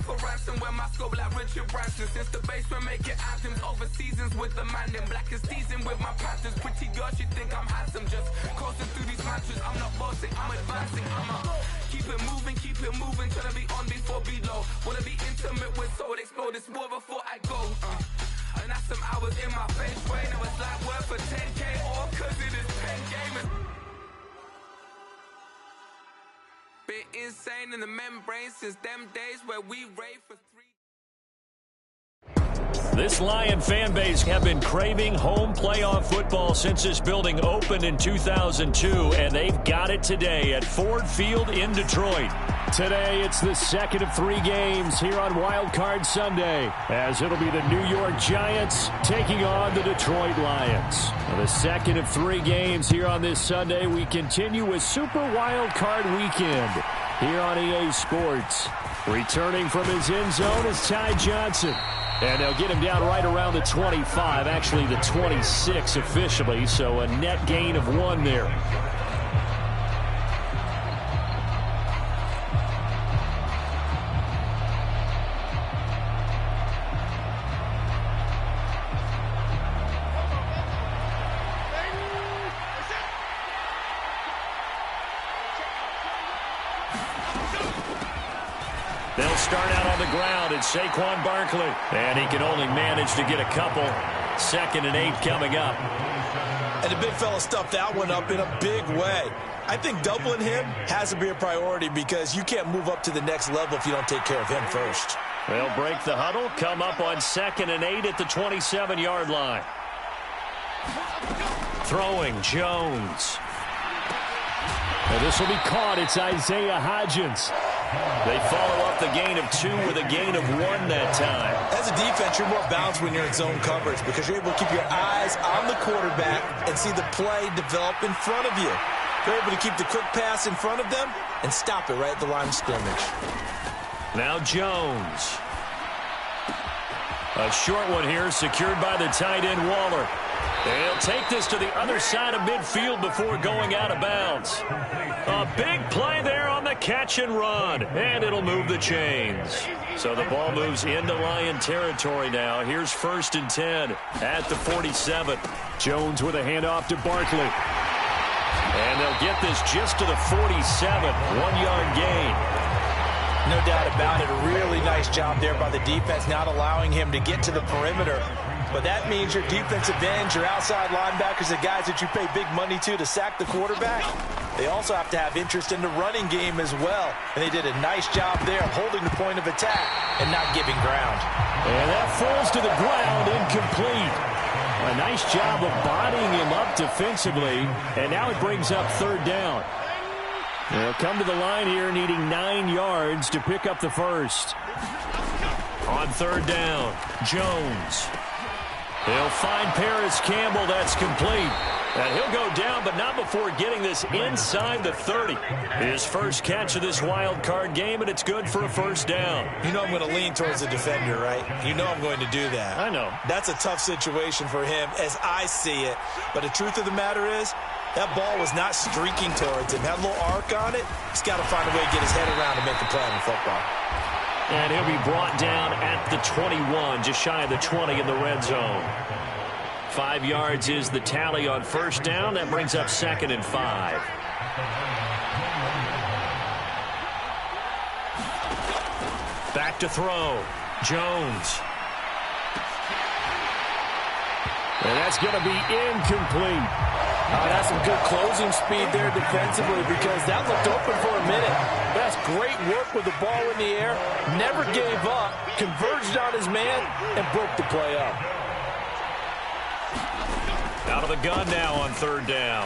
for ransom when my scope like Richard Branson. Since the basement making anthems over seasons with the man in black is seasoned with my Panthers. Pretty girl, she think I'm handsome. Just coasting through these matches. I'm not bossing, I'm advancing. Keep it moving, trying to be on before below. Wanna be intimate with soul, explode this war before I go. And that's some hours in my face brain. I was like worth for 10K, all cause it is 10 gamers. Been insane in the membrane since them days where we rave for 3. This Lion fan base have been craving home playoff football since this building opened in 2002, and they've got it today at Ford Field in Detroit. Today, it's the second of 3 games here on Wild Card Sunday, as it'll be the New York Giants taking on the Detroit Lions. Now, the second of 3 games here on this Sunday, we continue with Super Wild Card Weekend here on EA Sports. Returning from his end zone is Ty Johnson. And they'll get him down right around the 25, actually the 26 officially, so a net gain of 1 there. They'll start out on the ground. It's Saquon Barkley. And he can only manage to get a couple. 2nd and 8 coming up. And the big fella stuffed that one up in a big way. I think doubling him has to be a priority because you can't move up to the next level if you don't take care of him first. They'll break the huddle, come up on 2nd and 8 at the 27-yard line. Throwing, Jones. And this will be caught. It's Isaiah Hodgins. They follow up the gain of 2 with a gain of 1 that time. As a defense, you're more balanced when you're in zone coverage because you're able to keep your eyes on the quarterback and see the play develop in front of you. You're able to keep the quick pass in front of them and stop it right at the line of scrimmage. Now Jones. A short one here secured by the tight end Waller. They'll take this to the other side of midfield before going out of bounds. A big play there on the catch and run, and it'll move the chains. So the ball moves into Lion territory now. Here's 1st and 10 at the 47. Jones with a handoff to Barkley. And they'll get this just to the 47, 1-yard gain. No doubt about it. A really nice job there by the defense, not allowing him to get to the perimeter. But that means your defensive ends, your outside linebackers, the guys that you pay big money to sack the quarterback, they also have to have interest in the running game as well. And they did a nice job there of holding the point of attack and not giving ground. And that falls to the ground, incomplete. A nice job of bodying him up defensively, and now it brings up 3rd down. They'll come to the line here needing 9 yards to pick up the first. On 3rd down, Jones. He'll find Paris Campbell. That's complete. And he'll go down, but not before getting this inside the 30. His first catch of this wild card game, and it's good for a 1st down. You know I'm going to lean towards the defender, right? You know I'm going to do that. I know. That's a tough situation for him as I see it. But the truth of the matter is, that ball was not streaking towards him. Had a little arc on it. He's got to find a way to get his head around to make a play in football. And he'll be brought down at the 21, just shy of the 20 in the red zone. 5 yards is the tally on 1st down. That brings up 2nd and 5. Back to throw. Jones. And that's going to be incomplete. That's some good closing speed there defensively because that looked open for a minute. That's great work with the ball in the air. Never gave up, converged on his man, and broke the play up. Out of the gun now on 3rd down.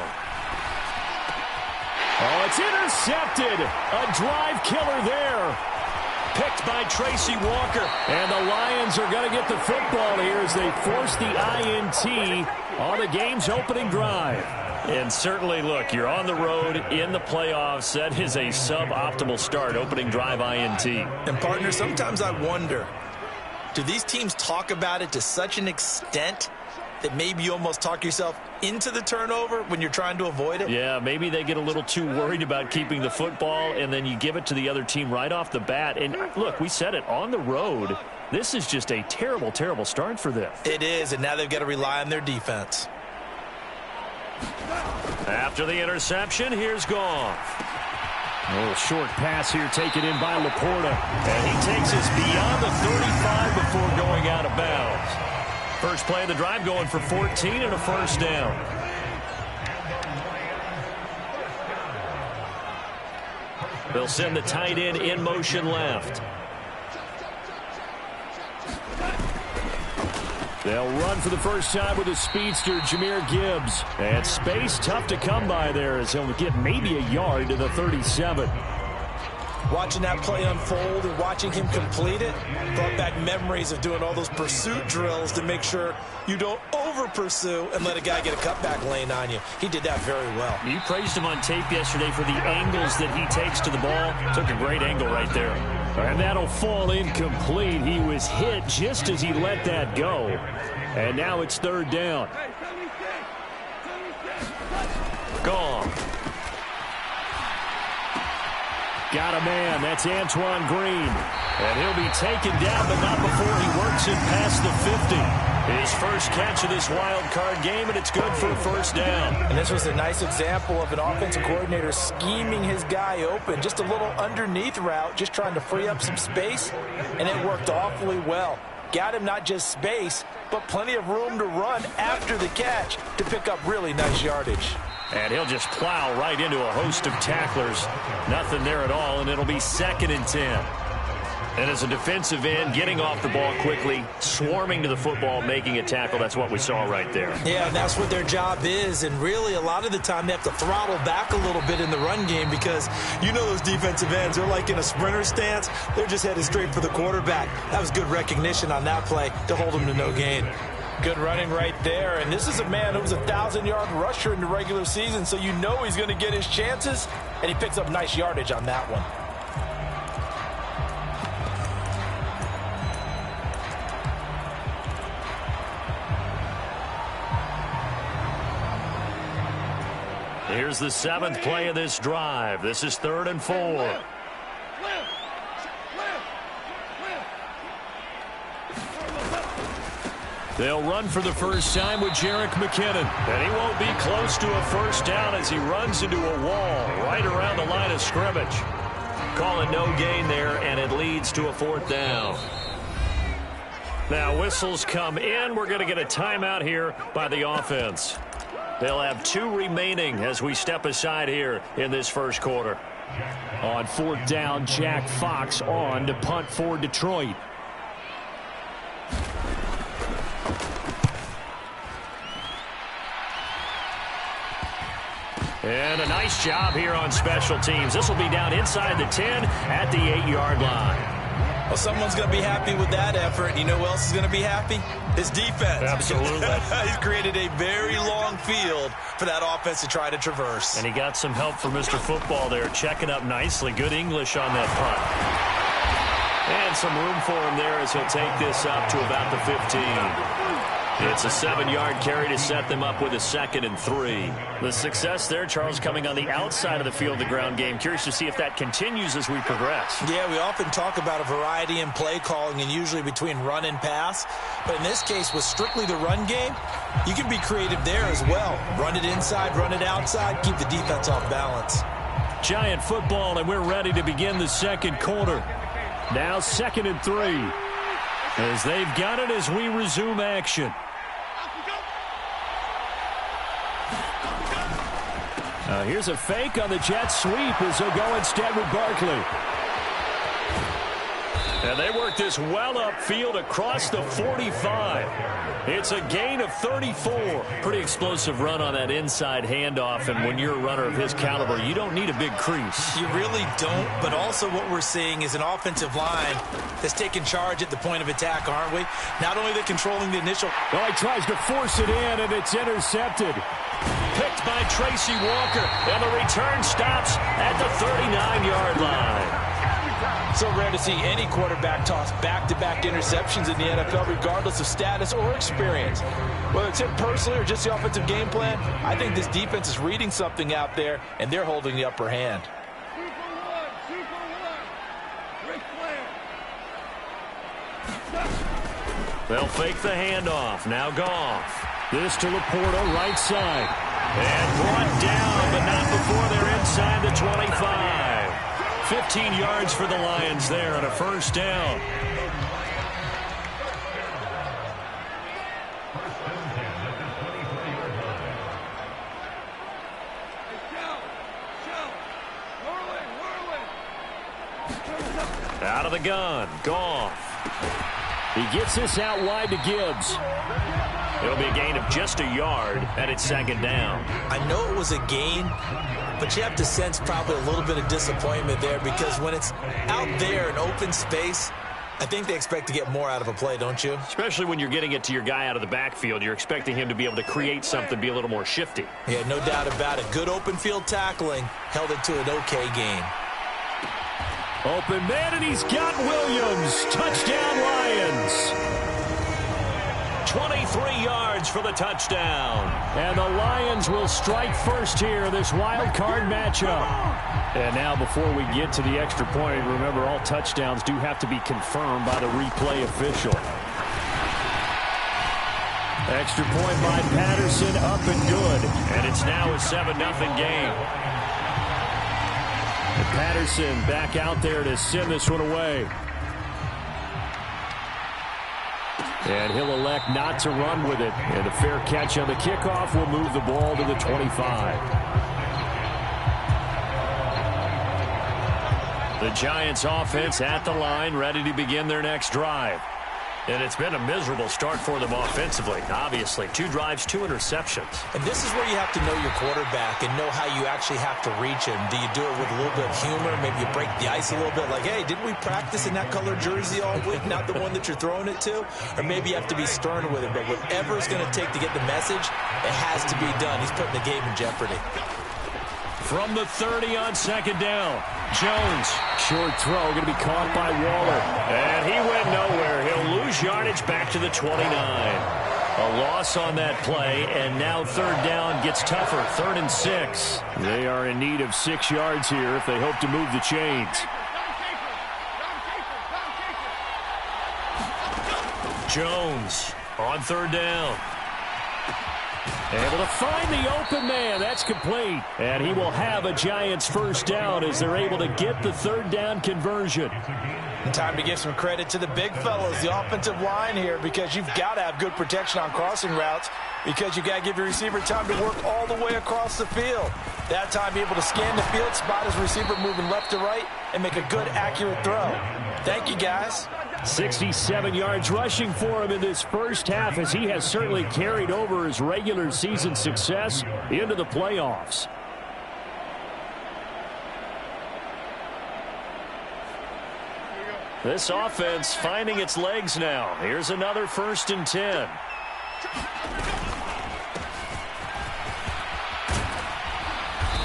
Oh, it's intercepted. A drive killer there. Picked by Tracy Walker. And the Lions are going to get the football here as they force the INT on the game's opening drive. And certainly, look, you're on the road in the playoffs. That is a suboptimal start, opening drive INT. And, partner, sometimes I wonder, do these teams talk about it to such an extent that maybe you almost talk yourself into the turnover when you're trying to avoid it? Yeah, maybe they get a little too worried about keeping the football, and then you give it to the other team right off the bat. And look, we said it, on the road, this is just a terrible, terrible start for them. It is, and now they've got to rely on their defense. After the interception, here's Goff. A little short pass here taken in by Laporta. And he takes us beyond the 35 before going out of bounds. First play of the drive going for 14 and a first down. They'll send the tight end in motion left. They'll run for the first time with a speedster, Jahmyr Gibbs. And space tough to come by there as he'll get maybe a yard to the 37. Watching that play unfold and watching him complete it brought back memories of doing all those pursuit drills to make sure you don't over-pursue and let a guy get a cutback lane on you. He did that very well. You praised him on tape yesterday for the angles that he takes to the ball. Took a great angle right there. And that'll fall incomplete. He was hit just as he let that go. And now it's third down. Goff. Got a man. That's Antoine Green. And he'll be taken down, but not before he works it past the 50. His first catch of this wild card game, and it's good for a first down. And this was a nice example of an offensive coordinator scheming his guy open. Just a little underneath route, just trying to free up some space, and it worked awfully well. Got him not just space, but plenty of room to run after the catch to pick up really nice yardage. And he'll just plow right into a host of tacklers. Nothing there at all, and it'll be 2nd and 10. And as a defensive end, getting off the ball quickly, swarming to the football, making a tackle, that's what we saw right there. Yeah, and that's what their job is. And really, a lot of the time, they have to throttle back a little bit in the run game because you know those defensive ends, they're like in a sprinter stance. They're just headed straight for the quarterback. That was good recognition on that play to hold him to no gain. Good running right there. And this is a man who was a 1,000-yard rusher in the regular season, so you know he's going to get his chances, and he picks up nice yardage on that one. Here's the 7th play of this drive. This is 3rd and 4. They'll run for the first time with Jerick McKinnon. And he won't be close to a first down as he runs into a wall right around the line of scrimmage. Calling no gain there, and it leads to a 4th down. Now whistles come in. We're going to get a timeout here by the offense. They'll have 2 remaining as we step aside here in this first quarter. On 4th down, Jack Fox on to punt for Detroit. And a nice job here on special teams. This will be down inside the 10 at the 8-yard line. Well, someone's going to be happy with that effort. You know who else is going to be happy? His defense. Absolutely. He's created a very long field for that offense to try to traverse. And he got some help from Mr. Football there, checking up nicely. Good English on that punt. And some room for him there as he'll take this up to about the 15. It's a 7-yard carry to set them up with a 2nd and 3. The success there, Charles, coming on the outside of the field, the ground game. Curious to see if that continues as we progress. Yeah, we often talk about a variety in play calling and usually between run and pass. But in this case, with strictly the run game, you can be creative there as well. Run it inside, run it outside, keep the defense off balance. Giant football, and we're ready to begin the second quarter. Now 2nd and 3. As they've got it as we resume action. Here's a fake on the jet sweep as they'll go instead with Barkley. And they work this well upfield across the 45. It's a gain of 34. Pretty explosive run on that inside handoff, and when you're a runner of his caliber, you don't need a big crease. You really don't, but also what we're seeing is an offensive line that's taking charge at the point of attack, aren't we? Not only they're controlling the initial... Oh, he tries to force it in, and it's intercepted. Picked by Tracy Walker, and the return stops at the 39-yard line. So rare to see any quarterback toss back-to-back interceptions in the NFL, regardless of status or experience. Whether it's him personally or just the offensive game plan, I think this defense is reading something out there, and they're holding the upper hand. They'll fake the handoff. Now Goff. This to Laporta, right side. And brought down, but not before they're inside the 25. 15 yards for the Lions there on a first down. Out of the gun, Goff. He gets this out wide to Gibbs. It'll be a gain of just a yard, and it's second down. I know it was a gain, but you have to sense probably a little bit of disappointment there, because when it's out there in open space, I think they expect to get more out of a play, don't you? Especially when you're getting it to your guy out of the backfield. You're expecting him to be able to create something, be a little more shifty. Yeah, no doubt about it. Good open field tackling held it to an okay gain. Open man, and he's got Williams. Touchdown, Lions. 23 yards for the touchdown. And the Lions will strike first here, this wild card matchup. And now before we get to the extra point, remember all touchdowns do have to be confirmed by the replay official. Extra point by Patterson, up and good. And it's now a 7-0 game. And Patterson back out there to send this one away. And he'll elect not to run with it. And a fair catch on the kickoff will move the ball to the 25. The Giants offense at the line, ready to begin their next drive. And it's been a miserable start for them offensively, obviously. 2 drives, 2 interceptions. And this is where you have to know your quarterback and know how you actually have to reach him. Do you do it with a little bit of humor? Maybe you break the ice a little bit, like, hey, didn't we practice in that color jersey all week, not the one that you're throwing it to? Or maybe you have to be stern with him. But whatever it's going to take to get the message, it has to be done. He's putting the game in jeopardy. From the 30 on second down, Jones. Short throw, going to be caught by Waller. And he went nowhere. He'll lose yardage back to the 29. A loss on that play, and now third down gets tougher. 3rd and 6. They are in need of 6 yards here if they hope to move the chains. Jones on third down. Able to find the open man. That's complete. And he will have a Giants first down as they're able to get the third down conversion. And time to give some credit to the big fellas, the offensive line here, because you've got to have good protection on crossing routes, because you've got to give your receiver time to work all the way across the field. That time, be able to scan the field, spot his receiver moving left to right, and make a good, accurate throw. Thank you, guys. 67 yards rushing for him in this first half, as he has certainly carried over his regular season success into the playoffs. This offense finding its legs now. Here's another 1st and 10.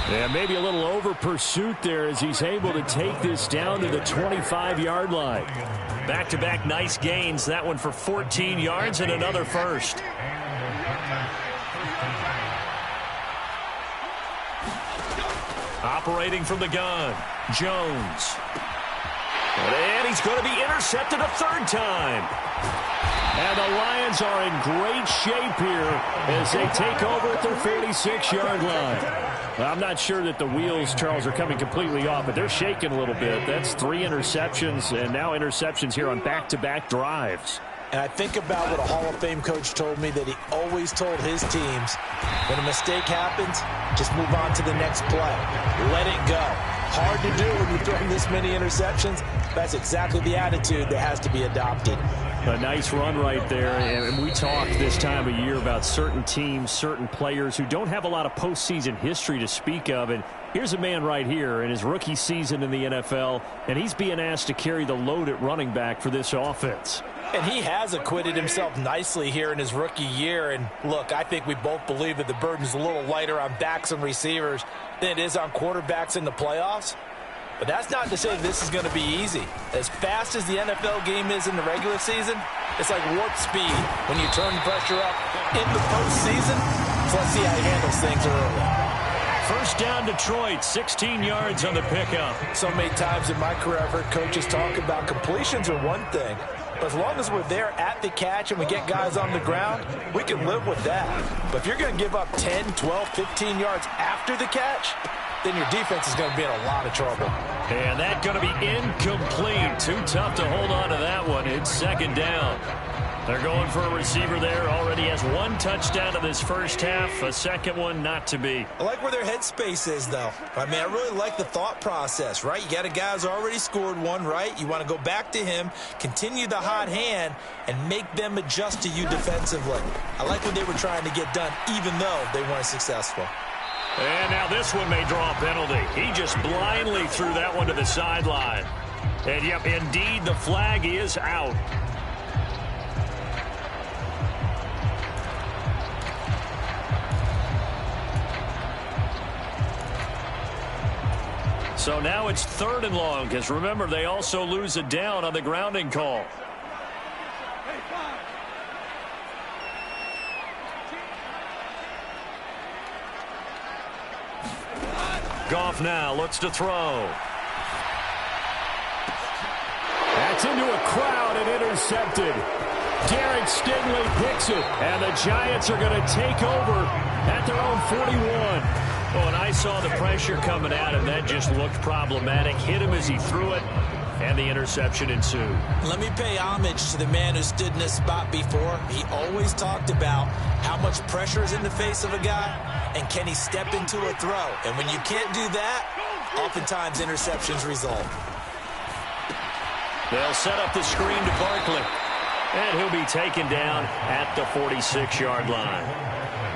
And maybe a little over pursuit there as he's able to take this down to the 25-yard line. Back-to-back nice gains. That one for 14 yards and another first. Operating from the gun, Jones. And he's going to be intercepted a 3rd time. And the Lions are in great shape here as they take over at their 46-yard line. I'm not sure that the wheels, Charles, are coming completely off, but they're shaking a little bit. That's 3 interceptions, and now interceptions here on back-to-back drives. And I think about what a Hall of Fame coach told me, that he always told his teams, when a mistake happens, just move on to the next play. Let it go. Hard to do when you throw this many interceptions. That's exactly the attitude that has to be adopted. A nice run right there, and we talked this time of year about certain teams, certain players who don't have a lot of postseason history to speak of, and here's a man right here in his rookie season in the NFL, and he's being asked to carry the load at running back for this offense. And he has acquitted himself nicely here in his rookie year, and look, I think we both believe that the burden's a little lighter on backs and receivers than it is on quarterbacks in the playoffs. But that's not to say this is going to be easy. As fast as the NFL game is in the regular season, it's like warp speed when you turn the pressure up in the postseason. So let's see how he handles things early. First down, Detroit, 16 yards on the pickup. So many times in my career, I've heard coaches talk about completions are one thing. But as long as we're there at the catch and we get guys on the ground, we can live with that. But if you're going to give up 10, 12, 15 yards after the catch, then your defense is going to be in a lot of trouble. And that's going to be incomplete. Too tough to hold on to that one. It's second down. They're going for a receiver there. Already has one touchdown in this first half. A second one not to be. I like where their headspace is, though. I mean, I really like the thought process, right? You got a guy who's already scored one, right? You want to go back to him, continue the hot hand, and make them adjust to you defensively. I like what they were trying to get done, even though they weren't successful. And now this one may draw a penalty. He just blindly threw that one to the sideline. And, yep, indeed, the flag is out. So now it's 3rd and long, because remember, they also lose a down on the grounding call. Goff now looks to throw. That's into a crowd and intercepted. Derek Stingley picks it, and the Giants are going to take over at their own 41. Oh, and I saw the pressure coming at him. That just looked problematic. Hit him as he threw it, and the interception ensued. Let me pay homage to the man who stood in this spot before. He always talked about how much pressure is in the face of a guy, and can he step into a throw. And when you can't do that, oftentimes interceptions result. They'll set up the screen to Barkley, and he'll be taken down at the 46-yard line.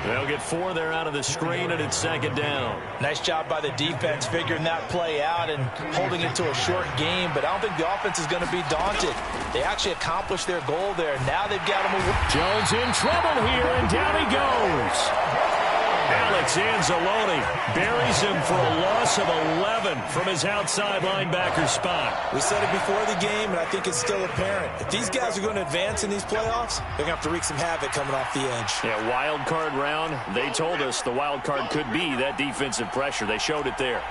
They'll get 4 there out of the screen, and it's second down. Nice job by the defense figuring that play out and holding it to a short game, but I don't think the offense is going to be daunted. They actually accomplished their goal there. Now they've got him. Jones in trouble here, and down he goes. Alex Anzalone buries him for a loss of 11 from his outside linebacker spot. We said it before the game, and I think it's still apparent. If these guys are going to advance in these playoffs, they're going to have to wreak some havoc coming off the edge. Yeah, wild card round. They told us the wild card could be that defensive pressure. They showed it there.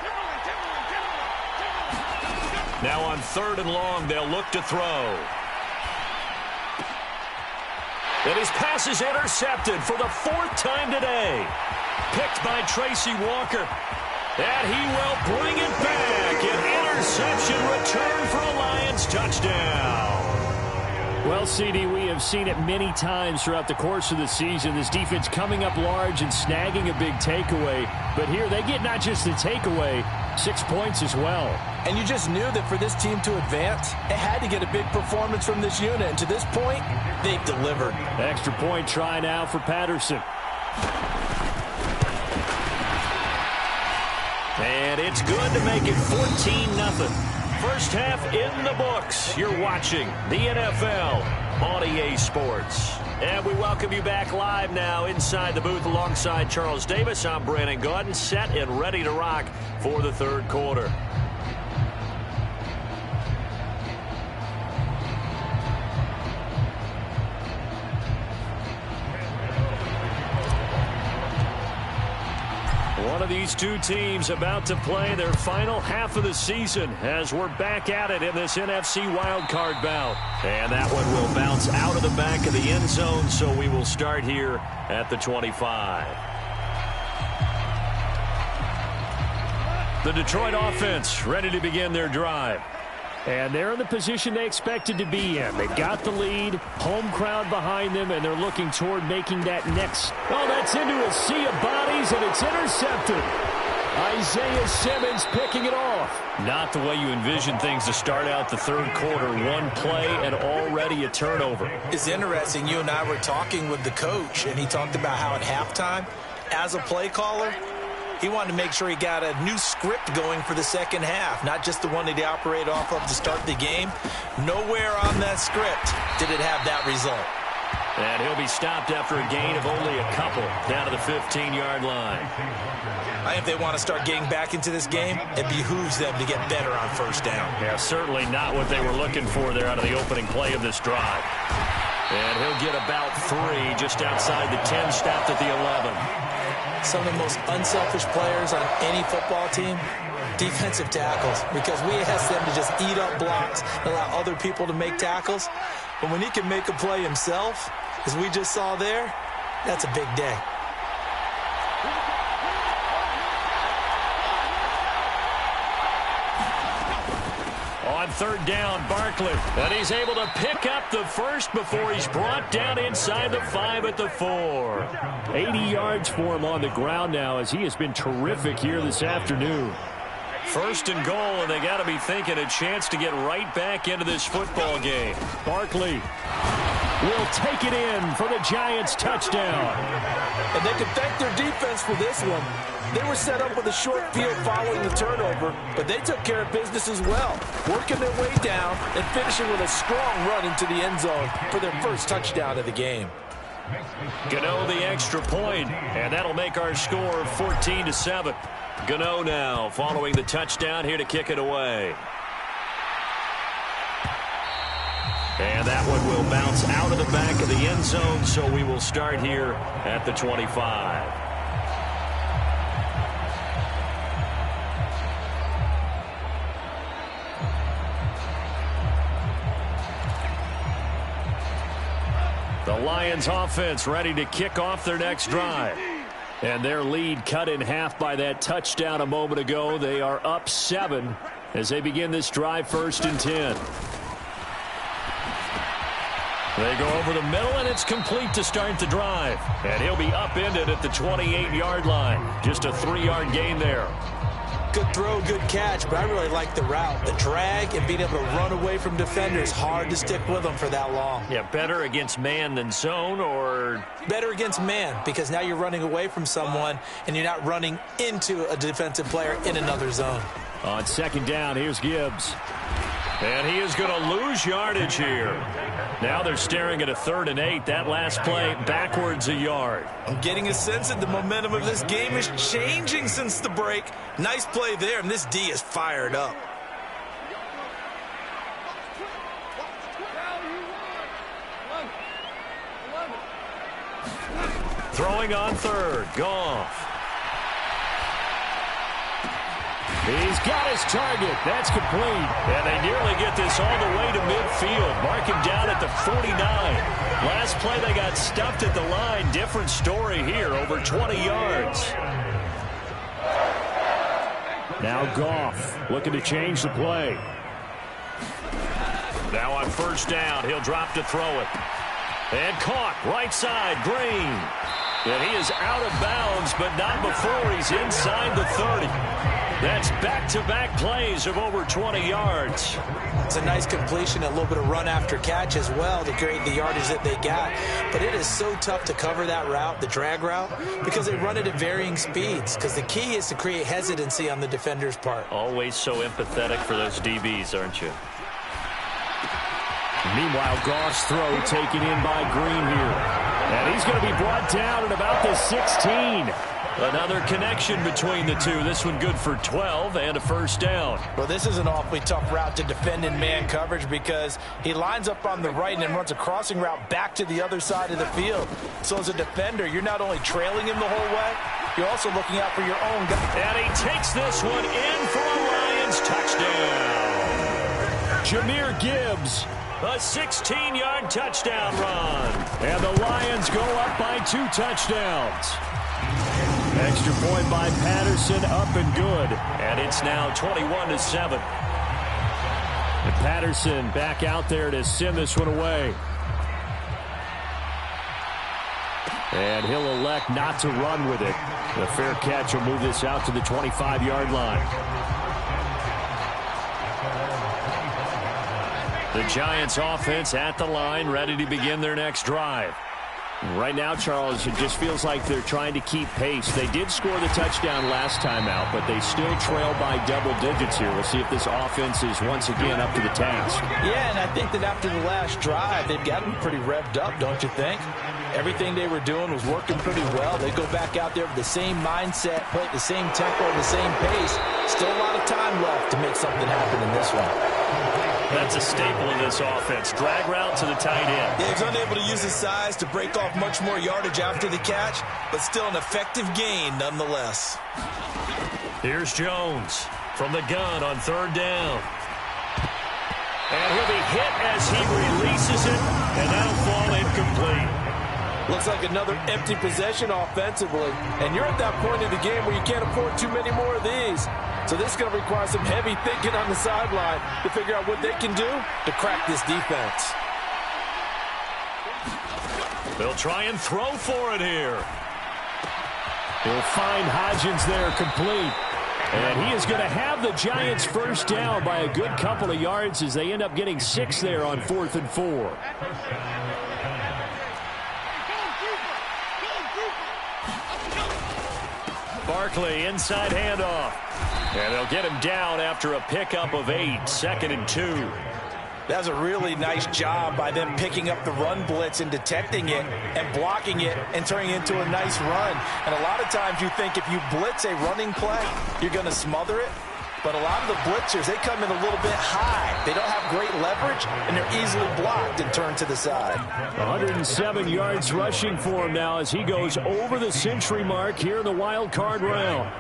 Now on 3rd and long, they'll look to throw. And his pass is intercepted for the 4th time today. Picked by Tracy Walker. And he will bring it back. An interception return for a Lions touchdown. Well, CD, we have seen it many times throughout the course of the season. This defense coming up large and snagging a big takeaway. But here they get not just the takeaway, 6 points as well. And you just knew that for this team to advance, it had to get a big performance from this unit. And to this point, they've delivered. Extra point try now for Patterson. And it's good to make it 14-0. First half in the books. You're watching the NFL on EA Sports. And we welcome you back live now inside the booth alongside Charles Davis. I'm Brandon Gaudin, set and ready to rock for the 3rd quarter. One of these two teams about to play their final half of the season as we're back at it in this NFC wildcard bout. And that one will bounce out of the back of the end zone, so we will start here at the 25. The Detroit offense ready to begin their drive. And they're in the position they expected to be in. They've got the lead, home crowd behind them, and they're looking toward making that next. Oh, that's into a sea of bodies, and it's intercepted. Isaiah Simmons picking it off. Not the way you envision things to start out the 3rd quarter. One play and already a turnover. It's interesting. You and I were talking with the coach, and he talked about how at halftime, as a play caller, he wanted to make sure he got a new script going for the second half, not just the one that he operated off of to start the game. Nowhere on that script did it have that result. And he'll be stopped after a gain of only a couple down to the 15-yard line. I think if they want to start getting back into this game, it behooves them to get better on first down. Yeah, certainly not what they were looking for there out of the opening play of this drive. And he'll get about 3 just outside the 10, stopped at the 11. Some of the most unselfish players on any football team, defensive tackles, because we ask them to just eat up blocks and allow other people to make tackles. But when he can make a play himself, as we just saw there, that's a big day. On third down, Barkley. And he's able to pick up the first before he's brought down inside the 5 at the 4. 80 yards for him on the ground now as he has been terrific here this afternoon. First and goal, and they got to be thinking a chance to get right back into this football game. Barkley will take it in for the Giants touchdown. And they can thank their defense for this one. They were set up with a short field following the turnover, but they took care of business as well, working their way down and finishing with a strong run into the end zone for their first touchdown of the game. Gano the extra point, and that'll make our score 14-7. Gano now following the touchdown here to kick it away. And that one will bounce out of the back of the end zone, so we will start here at the 25. The Lions offense ready to kick off their next drive. And their lead cut in half by that touchdown a moment ago. They are up 7 as they begin this drive, 1st and 10. They go over the middle, and it's complete to start the drive. And he'll be upended at the 28-yard line. Just a 3-yard gain there. Good throw, good catch, but I really like the route. The drag and being able to run away from defenders, hard to stick with them for that long. Yeah, better against man than zone, or? Better against man, because now you're running away from someone and you're not running into a defensive player in another zone. On second down, here's Gibbs. And he is going to lose yardage here. Now they're staring at a 3rd and 8. That last play backwards a yard. I'm getting a sense that the momentum of this game is changing since the break. Nice play there, and this D is fired up. Throwing on 3rd, Goff. He's got his target. That's complete. And they nearly get this all the way to midfield. Mark him down at the 49. Last play they got stuffed at the line. Different story here, over 20 yards. Now Goff looking to change the play. Now on first down, he'll drop to throw it. And caught right side, Green. And he is out of bounds, but not before he's inside the 30. That's back-to-back plays of over 20 yards. It's a nice completion, a little bit of run after catch as well to create the yardage that they got. But it is so tough to cover that route, the drag route, because they run it at varying speeds. Because the key is to create hesitancy on the defender's part. Always so empathetic for those DBs, aren't you? Meanwhile, Goff's throw taken in by Green here. And he's going to be brought down at about the 16. Another connection between the two. This one good for 12 and a first down. Well, this is an awfully tough route to defend in man coverage because he lines up on the right and then runs a crossing route back to the other side of the field. So as a defender, you're not only trailing him the whole way, you're also looking out for your own guy. And he takes this one in for a Lions touchdown. Jahmyr Gibbs, a 16-yard touchdown run. And the Lions go up by 2 touchdowns. Extra point by Patterson, up and good. And it's now 21-7. And Patterson back out there to send this one away. And he'll elect not to run with it. The fair catch will move this out to the 25-yard line. The Giants offense at the line, ready to begin their next drive. Right now, Charles, it just feels like they're trying to keep pace. They did score the touchdown last time out, but they still trail by double digits here. We'll see if this offense is once again up to the task. Yeah, and I think that after the last drive, they've got them pretty revved up, don't you think? Everything they were doing was working pretty well. They go back out there with the same mindset, play at the same tempo, the same pace. Still a lot of time left to make something happen in this one. That's a staple of this offense. Drag route to the tight end. Yeah, he's unable to use his size to break off much more yardage after the catch, but still an effective gain nonetheless. Here's Jones from the gun on third down. And he'll be hit as he releases it, and that'll fall incomplete. Looks like another empty possession offensively. And you're at that point in the game where you can't afford too many more of these. So this is going to require some heavy thinking on the sideline to figure out what they can do to crack this defense. They'll try and throw for it here. He'll find Hodgins there complete. And he is going to have the Giants first down by a good couple of yards as they end up getting 6 there on 4th and 4. Barkley, inside handoff. And they'll get him down after a pickup of 8, 2nd and 2. That was a really nice job by them picking up the run blitz and detecting it and blocking it and turning it into a nice run. And a lot of times you think if you blitz a running play, you're going to smother it. But a lot of the blitzers, they come in a little bit high. They don't have great leverage, and they're easily blocked and turned to the side. 107 yards rushing for him now as he goes over the century mark here in the wild card round.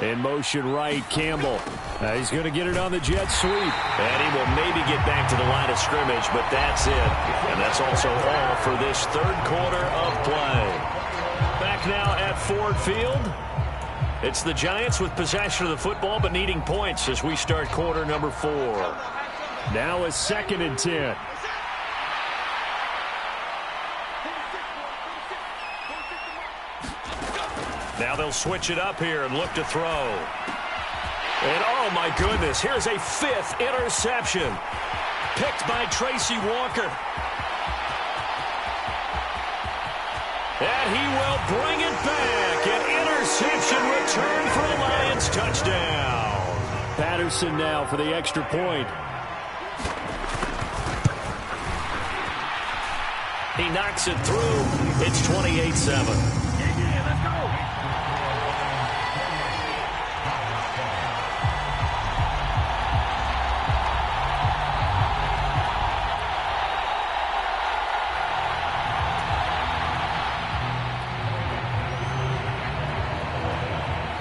In motion right, Campbell. He's going to get it on the jet sweep. And he will maybe get back to the line of scrimmage, but that's it. And that's also all for this third quarter of play. Back now at Ford Field. It's the Giants with possession of the football, but needing points as we start quarter number 4. Now a 2nd and 10. Now they'll switch it up here and look to throw. And oh my goodness, here's a 5th interception. Picked by Tracy Walker. And he will bring it back. An interception return for a Lions touchdown. Patterson now for the extra point. He knocks it through. It's 28-7.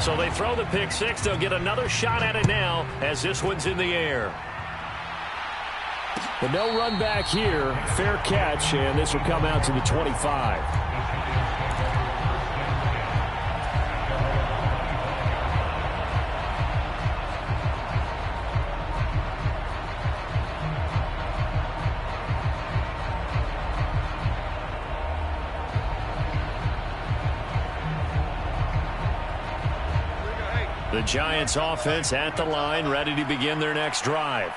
So they throw the pick 6. They'll get another shot at it now as this one's in the air. But no run back here. Fair catch, and this will come out to the 25. The Giants offense at the line, ready to begin their next drive.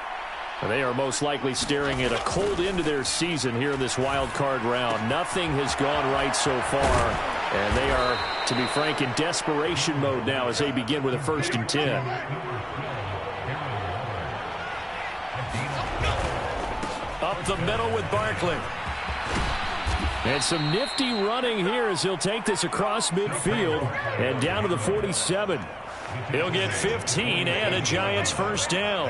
They are most likely staring at a cold end to their season here in this wild card round. Nothing has gone right so far, and they are, to be frank, in desperation mode now as they begin with a 1st and 10. Up the middle with Barkley. And some nifty running here as he'll take this across midfield and down to the 47. He'll get 15 and a Giants first down.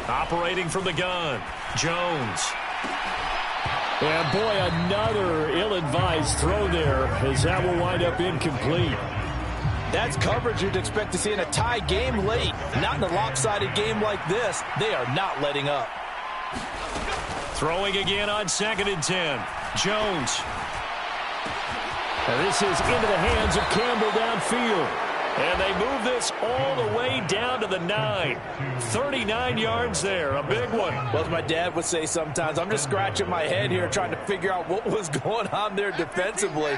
Operating from the gun, Jones. And boy, another ill-advised throw there as that will wind up incomplete. That's coverage you'd expect to see in a tie game late. Not in a lopsided game like this. They are not letting up. Throwing again on 2nd and 10. Jones. And this is into the hands of Campbell downfield. And they move this all the way down to the 9. 39 yards there, a big one. Well, as my dad would say sometimes, I'm just scratching my head here trying to figure out what was going on there defensively.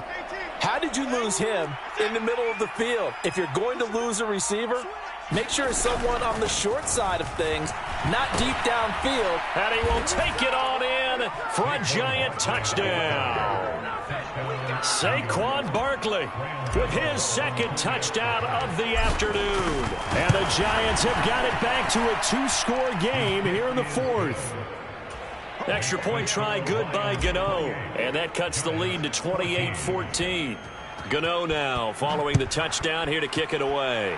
How did you lose him in the middle of the field? If you're going to lose a receiver, make sure it's someone on the short side of things, not deep downfield. And he will take it on in for a giant touchdown. Saquon Barkley with his second touchdown of the afternoon. And the Giants have got it back to a 2-score game here in the fourth. Extra point try good by Gano. And that cuts the lead to 28-14. Gano now following the touchdown here to kick it away.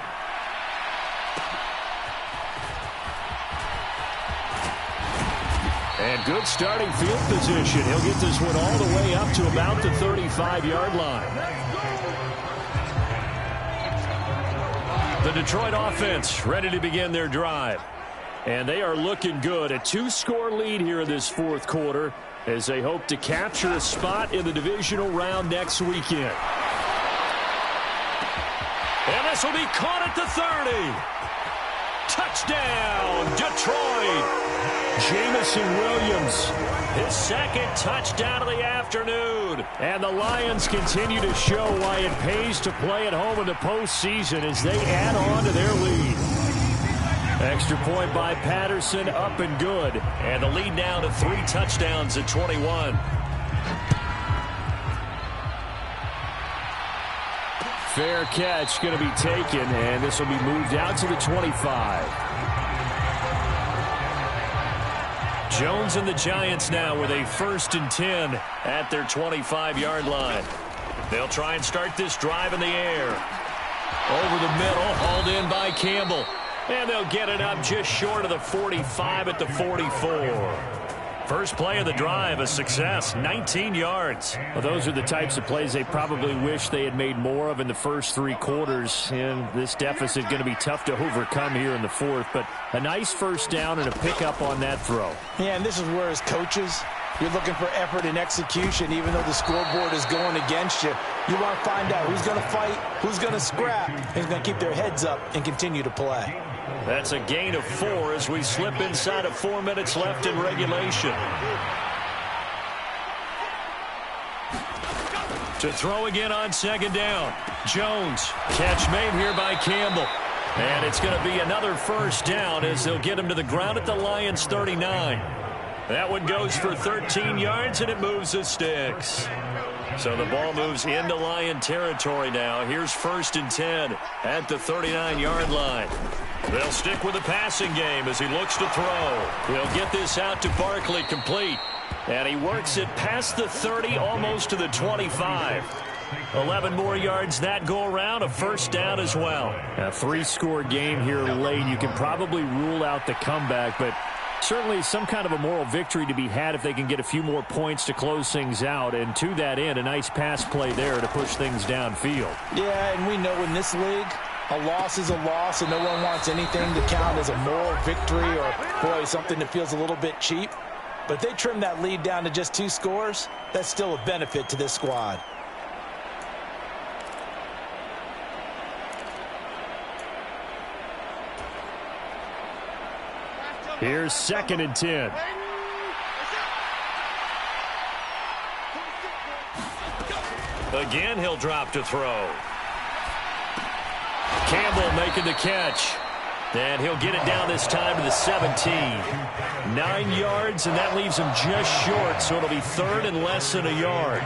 And good starting field position. He'll get this one all the way up to about the 35-yard line. The Detroit offense ready to begin their drive. And they are looking good. A 2-score lead here in this fourth quarter as they hope to capture a spot in the divisional round next weekend. And this will be caught at the 30. Touchdown, Detroit. Jamison Williams, his second touchdown of the afternoon. And the Lions continue to show why it pays to play at home in the postseason as they add on to their lead. Extra point by Patterson, up and good. And the lead now to 3 touchdowns at 21. Fair catch going to be taken, and this will be moved out to the 25. Jones and the Giants now with a 1st and 10 at their 25-yard line. They'll try and start this drive in the air. Over the middle, hauled in by Campbell. And they'll get it up just short of the 45 at the 44. First play of the drive, a success, 19 yards. Well, those are the types of plays they probably wish they had made more of in the first 3 quarters. And this deficit going to be tough to overcome here in the fourth. But a nice first down and a pickup on that throw. Yeah, and this is where as coaches, you're looking for effort and execution. Even though the scoreboard is going against you, you want to find out who's going to fight, who's going to scrap, and who's going to keep their heads up and continue to play. That's a gain of 4 as we slip inside of 4 minutes left in regulation. To throw again on 2nd down. Jones, catch made here by Campbell. And it's going to be another first down as they'll get him to the ground at the Lions' 39. That one goes for 13 yards, and it moves the sticks. So the ball moves into Lion territory now. Here's 1st and 10 at the 39-yard line. They'll stick with the passing game as he looks to throw. He'll get this out to Barkley, complete. And he works it past the 30, almost to the 25. 11 more yards that go around, a first down as well. A 3-score game here late. You can probably rule out the comeback, but certainly some kind of a moral victory to be had if they can get a few more points to close things out. And to that end, a nice pass play there to push things downfield. Yeah, and we know in this league, a loss is a loss, and no one wants anything to count as a moral victory or, boy, something that feels a little bit cheap. But if they trim that lead down to just 2 scores, that's still a benefit to this squad. Here's 2nd and 10. Again, he'll drop to throw. Campbell making the catch. And he'll get it down this time to the 17. 9 yards, and that leaves him just short, so it'll be 3rd and less than a yard.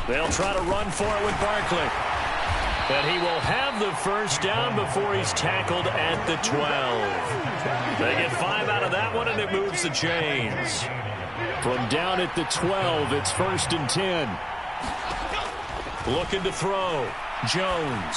They'll try to run for it with Barkley. And he will have the first down before he's tackled at the 12. They get 5 out of that one, and it moves the chains. From down at the 12, it's 1st and 10. Looking to throw. Jones.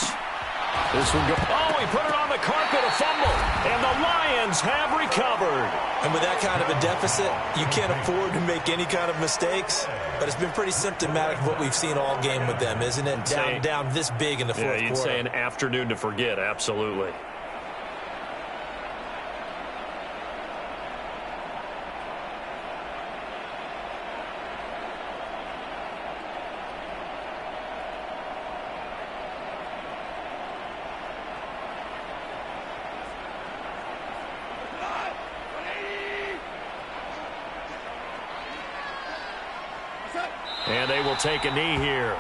This one goes. Oh, he put it on the carpet, a fumble. And the Lions have recovered. And with that kind of a deficit, you can't afford to make any kind of mistakes. But it's been pretty symptomatic of what we've seen all game with them, isn't it? Down this big in the fourth quarter. Yeah, you'd say an afternoon to forget, absolutely. And they will take a knee here.